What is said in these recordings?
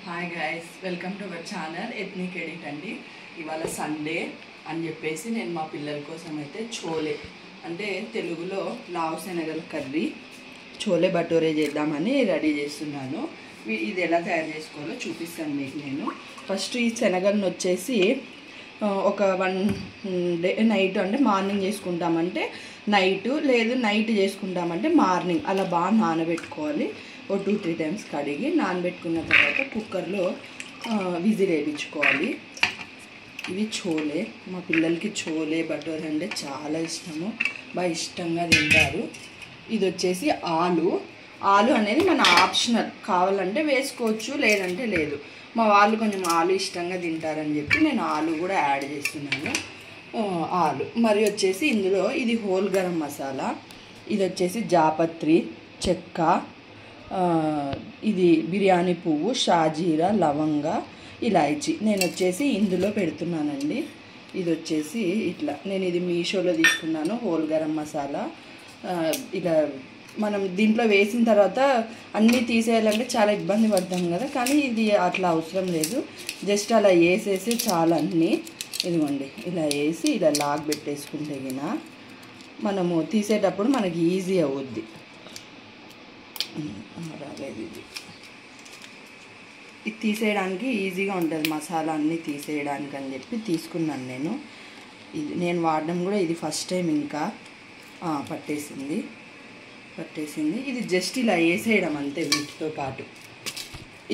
Hi guys, welcome to our channel ethnic edit అండి. ఇవాళ Sunday అని చెప్పేసి నేను మా పిల్లల కోసం అయితే చోలే అంటే తెలుగులో లావు శనగల కర్రీ చోలే భటోరే చేద్దామని రెడీ చేస్తున్నాను. ఇది ఎలా తయారు చేసుకోవాలో చూపిస్తాను మీకు నేను. ఫస్ట్ ఈ శనగలను వచ్చేసి ఒక 1 డే నైట్ అంటే మార్నింగ్ చేసుకుంటామంటే నైట్, లేదు నైట్ చేసుకుంటామంటే మార్నింగ్ అలా బాగా నానబెట్టుకోవాలి. ఓ 2-3 టైమ్స్ కడిగి నానబెట్టుకున్న తర్వాత కుక్కర్లో విజిల్ వేయించుకోవాలి. ఇవి చోలే. మా పిల్లలకి చోలే భటోరే అంటే చాలా ఇష్టము, బాగా ఇష్టంగా తింటారు. ఇది వచ్చేసి ఆలు అనేది మన ఆప్షనల్, కావాలంటే వేసుకోవచ్చు లేదంటే లేదు. మా వాళ్ళు కొంచెం ఆలు ఇష్టంగా తింటారని చెప్పి నేను ఆలు కూడా యాడ్ చేస్తున్నాను. ఆలు మరి వచ్చేసి ఇందులో ఇది హోల్ గరం మసాలా, ఇది వచ్చేసి జాపత్రి, చెక్క, ఇది బిర్యానీ పువ్వు, షాజీరా, లవంగ, ఇలాయచి నేను వచ్చేసి ఇందులో పెడుతున్నానండి. ఇది వచ్చేసి ఇట్లా నేను ఇది మీషోలో తీసుకున్నాను హోల్ గరం మసాలా. ఇలా మనం దీంట్లో వేసిన తర్వాత అన్నీ తీసేయాలంటే చాలా ఇబ్బంది పడతాం కదా, కానీ ఇది అట్లా అవసరం లేదు. జస్ట్ అలా వేసేసి చాలా అన్నీ ఇదిగోండి ఇలా వేసి ఇలా లాగ్ పెట్టేసుకుంటే గిన మనము తీసేటప్పుడు మనకి ఈజీ అవుద్ది. రాలేదు ఇది తీసేయడానికి ఈజీగా ఉంటుంది, మసాలా అన్నీ తీసేయడానికి అని చెప్పి తీసుకున్నాను నేను. ఇది నేను వాడడం కూడా ఇది ఫస్ట్ టైం. ఇంకా పట్టేసింది. ఇది జస్ట్ ఇలా వేసేయడం అంతే, వీటితో పాటు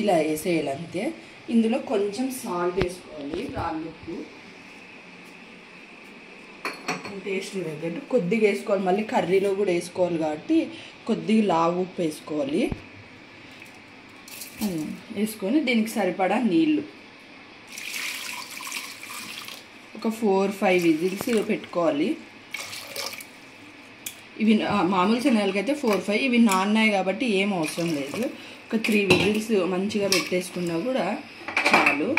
ఇలా వేసేయాలంతే. ఇందులో కొంచెం సాల్ట్ వేసుకోవాలి, రాళ్ళుప్పు టేస్ట్ తగ్గట్టు కొద్దిగా వేసుకోవాలి. మళ్ళీ కర్రీలో కూడా వేసుకోవాలి కాబట్టి కొద్దిగా లావు ఉప్పు వేసుకోవాలి. వేసుకొని దీనికి సరిపడా నీళ్ళు ఒక 4-5 విజిల్స్ పెట్టుకోవాలి. ఇవి మామూలు శనగలకైతే 4-5, ఇవి నాన్నాయి కాబట్టి ఏం అవసరం లేదు. ఒక 3 విజిల్స్ మంచిగా పెట్టేసుకున్నా కూడా చాలు.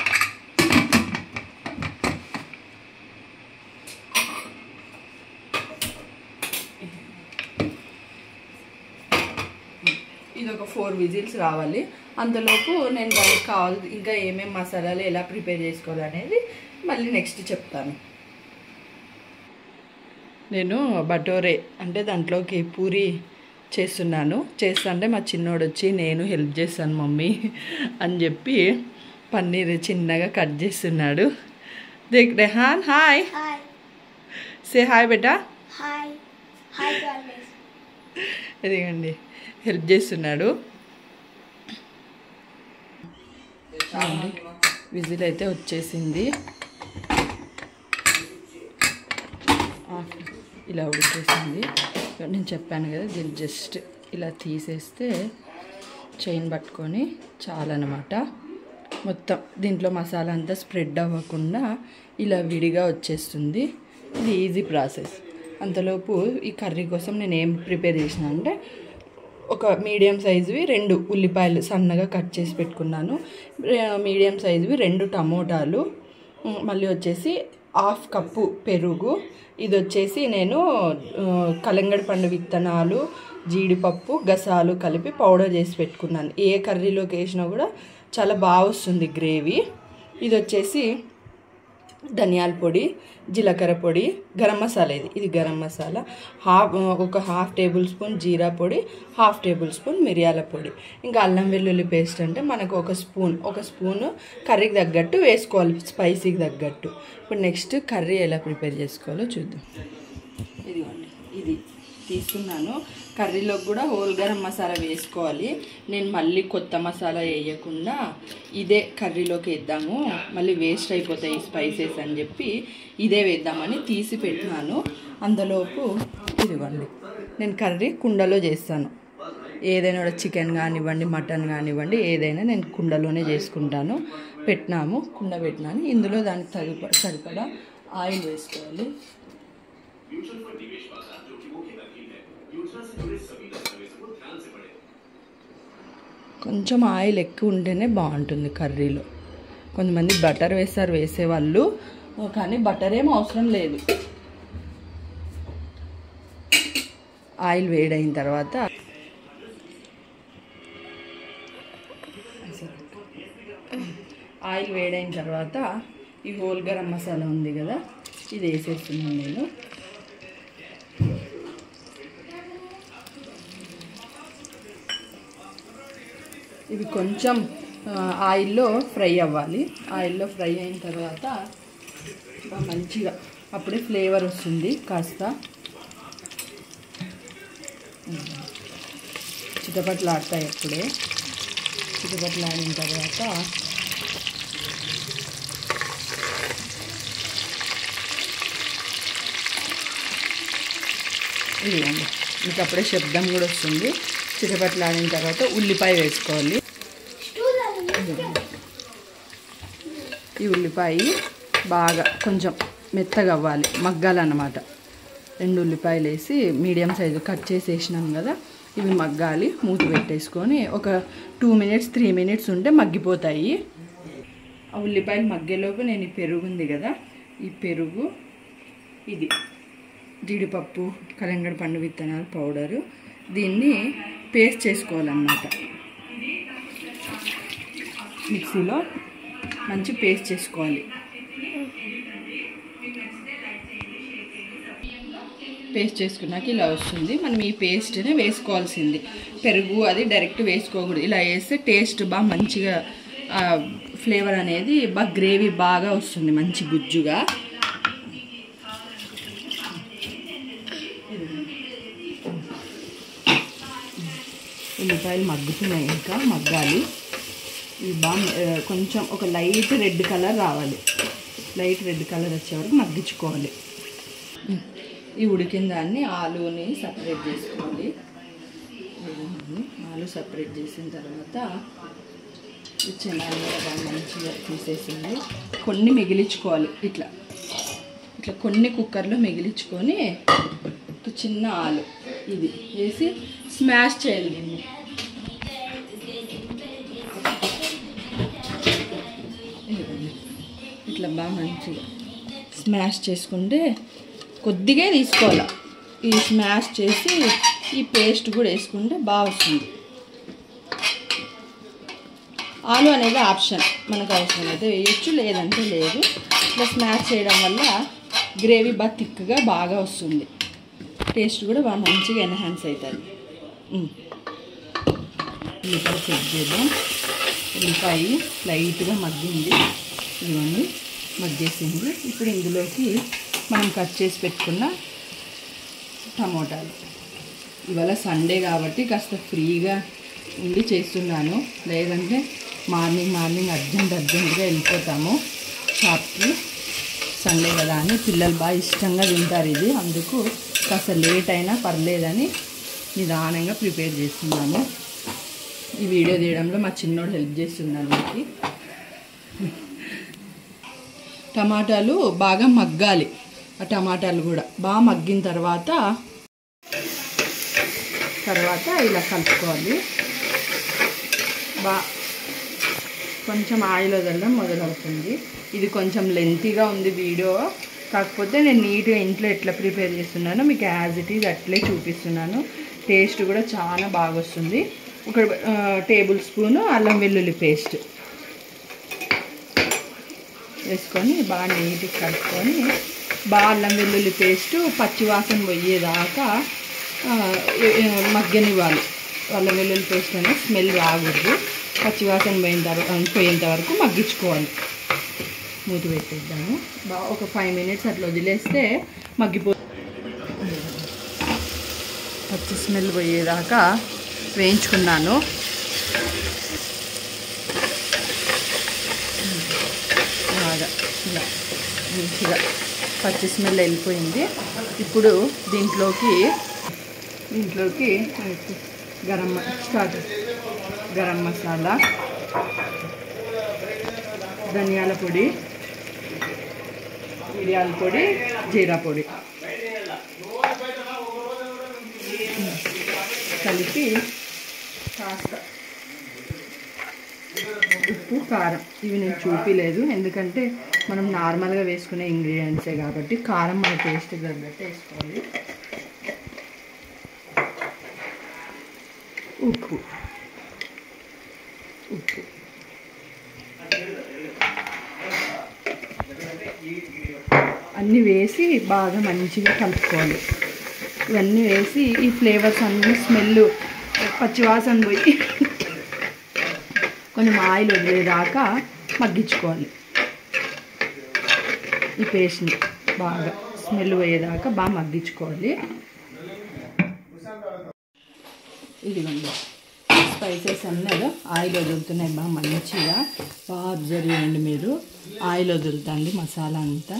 ఇది ఒక 4 విజిల్స్ రావాలి. అంతలోపు నేను దానికి కావాలి ఇంకా ఏమేమి మసాలాలు ఎలా ప్రిపేర్ చేసుకోవాలి అనేది మళ్ళీ నెక్స్ట్ చెప్తాను. నేను భటోరే అంటే దాంట్లోకి పూరి చేస్తుంటే మా చిన్నోడు వచ్చి నేను హెల్ప్ చేస్తాను మమ్మీ అని చెప్పి పన్నీర్ చిన్నగా కట్ చేస్తున్నాడు. దేక్ రెహాన్, హాయ్ సే హాయ్ బేటా. ఇదిగండి హెల్ప్ చేస్తున్నాడు. విజిల్ అయితే వచ్చేసింది, ఇలా ఉడికేసింది. నేను చెప్పాను కదా, దీన్ని జస్ట్ ఇలా తీసేస్తే చైన్ పట్టుకొని చాలన్నమాట. మొత్తం దీంట్లో మసాలా అంతా స్ప్రెడ్ అవ్వకుండా ఇలా విడిగా వచ్చేస్తుంది. ఇది ఈజీ ప్రాసెస్. అంతలోపు ఈ కర్రీ కోసం నేను ఏం ప్రిపేర్ చేసిన అంటే ఒక మీడియం సైజువి 2 ఉల్లిపాయలు సన్నగా కట్ చేసి పెట్టుకున్నాను. మీడియం సైజువి 2 టమోటాలు, మళ్ళీ వచ్చేసి 1/2 కప్పు పెరుగు. ఇది వచ్చేసి నేను కలంగడి పండు విత్తనాలు, జీడిపప్పు, గసాలు కలిపి పౌడర్ చేసి పెట్టుకున్నాను. ఏ కర్రీలోకి వేసినా కూడా చాలా బాగా వస్తుంది గ్రేవీ. ఇది వచ్చేసి ధనియాల పొడి, జీలకర్ర పొడి, గరం మసాలా. ఇది గరం మసాలా. ఒక 1/2 టేబుల్ స్పూన్ జీరా పొడి, 1/2 టేబుల్ స్పూన్ మిరియాల పొడి. ఇంకా అల్లం వెల్లుల్లి పేస్ట్ అంటే మనకు ఒక స్పూను కర్రీకి తగ్గట్టు వేసుకోవాలి, స్పైసీకి తగ్గట్టు. ఇప్పుడు నెక్స్ట్ కర్రీ ఎలా ప్రిపేర్ చేసుకోవాలో చూద్దాం. ఇదిగోండి ఇది తీసుకున్నాను. కర్రీలోకి కూడా హోల్ గరం మసాలా వేసుకోవాలి. నేను మళ్ళీ కొత్త మసాలా వేయకుండా ఇదే కర్రీలోకి వేద్దాము, మళ్ళీ వేస్ట్ అయిపోతాయి ఈ స్పైసెస్ అని చెప్పి ఇదే వేద్దామని తీసి పెట్టినాను. అందులోపు ఇదిగోండి నేను కర్రీ కుండలో చేస్తాను. ఏదైనా కూడా చికెన్ కానివ్వండి, మటన్ కానివ్వండి, ఏదైనా నేను కుండలోనే చేసుకుంటాను. కుండ పెట్టినాను. ఇందులో దానికి సరిపడా ఆయిల్ వేసుకోవాలి. కొంచెం ఆయిల్ ఎక్కువ ఉంటేనే బాగుంటుంది కర్రీలో. కొంతమంది బటర్ వేస్తారు వేసేవాళ్ళు, కానీ బటర్ ఏం అవసరం లేదు. ఆయిల్ వేడైన తర్వాత ఆయిల్ వేడైన తర్వాత ఈ హోల్ గరం మసాలా ఉంది కదా, ఇది వేసేస్తున్నాను నేను. ఇవి కొంచెం ఆయిల్లో ఫ్రై అవ్వాలి. ఆయిల్లో ఫ్రై అయిన తర్వాత మంచిగా అప్పుడే ఫ్లేవర్ వస్తుంది. కాస్త చిటపట్లాడతాయి. అప్పుడే చిటపట్లాడిన తర్వాత ఇదిగోండి, మీకు అప్పుడే శబ్దం కూడా వస్తుంది. చిటపట్లాడిన తర్వాత ఉల్లిపాయ వేసుకోవాలి. ఈ ఉల్లిపాయ బాగా కొంచెం మెత్తగా అవ్వాలి, మగ్గాలన్నమాట. 2 ఉల్లిపాయలు వేసి మీడియం సైజు కట్ చేసి వేసినాం కదా, ఇవి మగ్గాలి. మూత పెట్టేసుకొని ఒక 2 మినిట్స్ 3 మినిట్స్ ఉంటే మగ్గిపోతాయి. ఆ ఉల్లిపాయలు మగ్గేలోపు నేను ఈ పెరుగు ఉంది కదా, ఈ పెరుగు, ఇది జీడిపప్పు, కలంగడ పండు విత్తనాలు పౌడరు, దీన్ని పేస్ట్ చేసుకోవాలన్నమాట. మిక్సీలో మంచి పేస్ట్ చేసుకోవాలి. పేస్ట్ చేసుకున్నాక ఇలా వస్తుంది. మనం ఈ పేస్ట్ని వేసుకోవాల్సింది. పెరుగు అది డైరెక్ట్ వేసుకోకూడదు. ఇలా వేస్తే టేస్ట్ బాగా మంచిగా ఫ్లేవర్ అనేది బాగా గ్రేవీ బాగా వస్తుంది, మంచి గుజ్జుగా. ఉల్లిపాయలు మగ్గుతున్నాయి, ఇంకా మగ్గాలి. ఇవి బాగా కొంచెం ఒక లైట్ రెడ్ కలర్ రావాలి. లైట్ రెడ్ కలర్ వచ్చే వరకు మగ్గించుకోవాలి. ఈ ఉడికిన దాన్ని ఆలూని సపరేట్ చేసుకోవాలి. ఆలు సపరేట్ చేసిన తర్వాత చెనాలు బాగా మంచిగా తీసేసింది. కొన్ని మిగిలించుకోవాలి. ఇట్లా ఇట్లా కొన్ని కుక్కర్లో మిగిలించుకొని చిన్న ఆలు ఇది వేసి స్మాష్ చేయాలి. దీన్ని ఇట్లా బాగా మంచిగా స్మాష్ చేసుకుంటే కొద్దిగా తీసుకోవాలి. ఈ స్మాష్ చేసి ఈ పేస్ట్ కూడా వేసుకుంటే బాగా వస్తుంది. ఆలు అనేది ఆప్షన్, మనకు అవసరం అయితే వేయచ్చు, లేదంటే లేదు. ఇట్లా స్మాష్ చేయడం వల్ల గ్రేవీ బాగా థిక్గా బాగా వస్తుంది. టేస్ట్ కూడా బాగా మంచిగా ఎన్హాన్స్ అవుతుంది. ఉల్లిపాయ చెక్ చేద్దాం. ఉల్లిపాయ లైట్గా మగ్గింది, ఇవన్నీ మగ్గేసింది. ఇప్పుడు ఇందులోకి మనం కట్ చేసి పెట్టుకున్న టమోటాలు. ఇవాళ సండే కాబట్టి కాస్త ఫ్రీగా ఉండి చేస్తున్నాను, లేదంటే మార్నింగ్ అర్జెంటుగా వెళ్ళిపోతాము షాప్కి. సండే కదా అని పిల్లలు బాగా ఇష్టంగా తింటారు ఇది, అందుకు కాస్త లేట్ అయినా పర్లేదని నిదానంగా ప్రిపేర్ చేస్తున్నాను. ఈ వీడియో తీయడంలో మా చిన్నోడు హెల్ప్ చేస్తున్నాను నాకు. టమాటాలు బాగా మగ్గాలి. ఆ టమాటాలు కూడా బాగా మగ్గిన తర్వాత ఇలా కలుపుకోవాలి. కొంచెం ఆయిల్ వదలడం మొదలవుతుంది. ఇది కొంచెం లెంతీగా ఉంది వీడియో, కాకపోతే నేను నీట్గా ఇంట్లో ఎట్లా ప్రిపేర్ చేస్తున్నానో మీకు యాజ్ ఇట్ ఈజ్ అట్లే చూపిస్తున్నాను. టేస్ట్ కూడా చాలా బాగా వస్తుంది. ఒక టేబుల్ స్పూను అల్లం వెల్లుల్లి పేస్ట్ వేసుకొని బాగా నీట్గా కలుపుకొని బాగా అల్లం వెల్లుల్లి పేస్ట్ పచ్చివాసన పోయేదాకా మగ్గనివ్వాలి. అల్లం వెల్లుల్లి పేస్ట్ అనేది స్మెల్ రాకూడదు. పచ్చివాసన పోయేంత వరకు మగ్గించుకోవాలి. మూత పెట్టేద్దాము. బాగా ఒక 5 మినిట్స్ అట్లా వదిలేస్తే మగ్గిపోతుంది. పచ్చి స్మెల్ పోయేదాకా వేయించుకున్నాను. బాగా ఇలా మంచిగా పచ్చి స్మెల్ వెళ్ళిపోయింది. ఇప్పుడు దీంట్లోకి గరం మసాలా, ధనియాల పొడి, మిరియాల పొడి, జీరా పొడి కలిపి కాస్త ఉప్పు, కారం ఇవి నేను చూపించలేదు, ఎందుకంటే మనం నార్మల్గా వేసుకునే ఇంగ్రీడియంట్సే కాబట్టి కారం మన టేస్ట్ తగ్గట్టు వేసుకోవాలి. ఉప్పు అన్నీ వేసి బాగా మంచిగా కలుపుకోవాలి. ఇవన్నీ వేసి ఈ ఫ్లేవర్స్ అన్నీ స్మెల్ పచ్చివాసన పోయి కొంచెం ఆయిల్ వదిలేదాకా మగ్గించుకోవాలి. ఈ పేస్ట్ని బాగా స్మెల్ పోయేదాకా బాగా మగ్గించుకోవాలి. ఇదిగోండి స్పైసెస్ అన్నీ ఆయిల్ వదులుతున్నాయి బాగా మంచిగా. బాగా అబ్జర్వ్ చేయండి మీరు, ఆయిల్ వదులుతుంది మసాలా అంతా.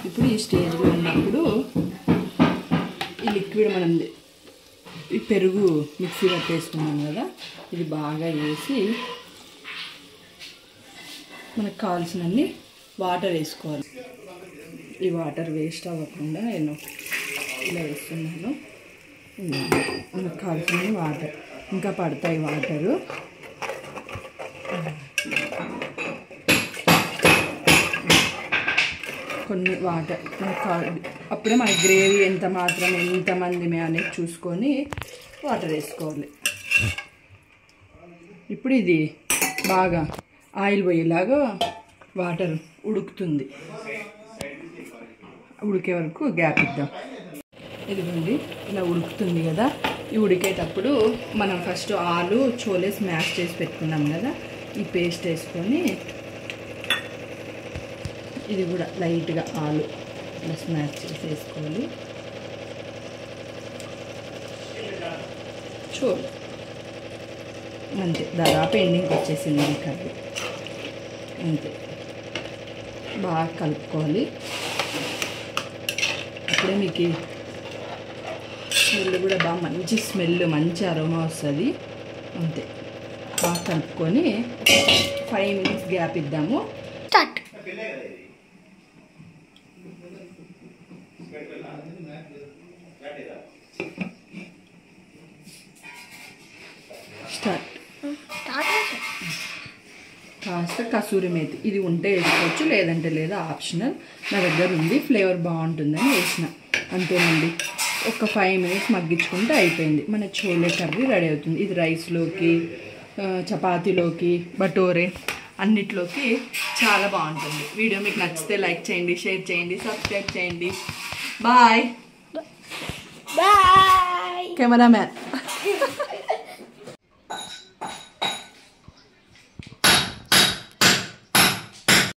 ఇప్పుడు ఈ స్టేజ్లో ఉన్నప్పుడు ఈ లిక్విడ్ మనం ఈ పెరుగు మిక్సీ పట్టేసుకున్నాం కదా, ఇది బాగా వేసి మనకు కావాల్సినన్ని వాటర్ వేసుకోవాలి. ఈ వాటర్ వేస్ట్ అవ్వకుండా నేను ఇలా వేస్తున్నాను. మనకు కావాల్సిన వాటర్ ఇంకా పడతాయి వాటరు. కొన్ని వాటర్ మనకు అప్పుడే మన గ్రేవీ ఎంత మాత్రం ఎంతమంది అనేది చూసుకొని వాటర్ వేసుకోవాలి. ఇప్పుడు ఇది బాగా ఆయిల్ పోయేలాగా వాటర్ ఉడుకుతుంది. ఉడికే వరకు గ్యాప్ ఇద్దాం. ఇదిగోండి ఇలా ఉడుకుతుంది కదా. ఈ ఉడికేటప్పుడు మనం ఫస్ట్ ఆలు చోలే స్మాష్ చేసి పెట్టుకున్నాం కదా, ఈ పేస్ట్ వేసుకొని ఇది కూడా లైట్గా ఆలు ఇలా స్మాష్ చేసి వేసుకోవాలి. చోలే అంతే, దాదాపు ఎండింగ్కి వచ్చేసింది ఈ కర్రీ. అంతే, బాగా కలుపుకోవాలి. అప్పుడే మీకు స్మెల్ కూడా బాగా మంచి స్మెల్, మంచి అరోమా వస్తుంది. అంతే, బాగా కలుపుకొని 5 minutes గ్యాప్ ఇద్దాము. స్టార్ట్. కాస్త కసూరి మేతి ఇది ఉంటే వేసుకోవచ్చు, లేదంటే లేదా ఆప్షనల్. నా దగ్గర ఉంది, ఫ్లేవర్ బాగుంటుందని వేసిన. అంతేనండి, ఒక 5 minutes మగ్గించుకుంటే అయిపోయింది. మన చోలే కర్రీ రెడీ అవుతుంది. ఇది రైస్లోకి, చపాతీలోకి, బటోరే అన్నిట్లోకి చాలా బాగుంటుంది. వీడియో మీకు నచ్చితే లైక్ చేయండి, షేర్ చేయండి, సబ్స్క్రైబ్ చేయండి. Bye bye cameraman.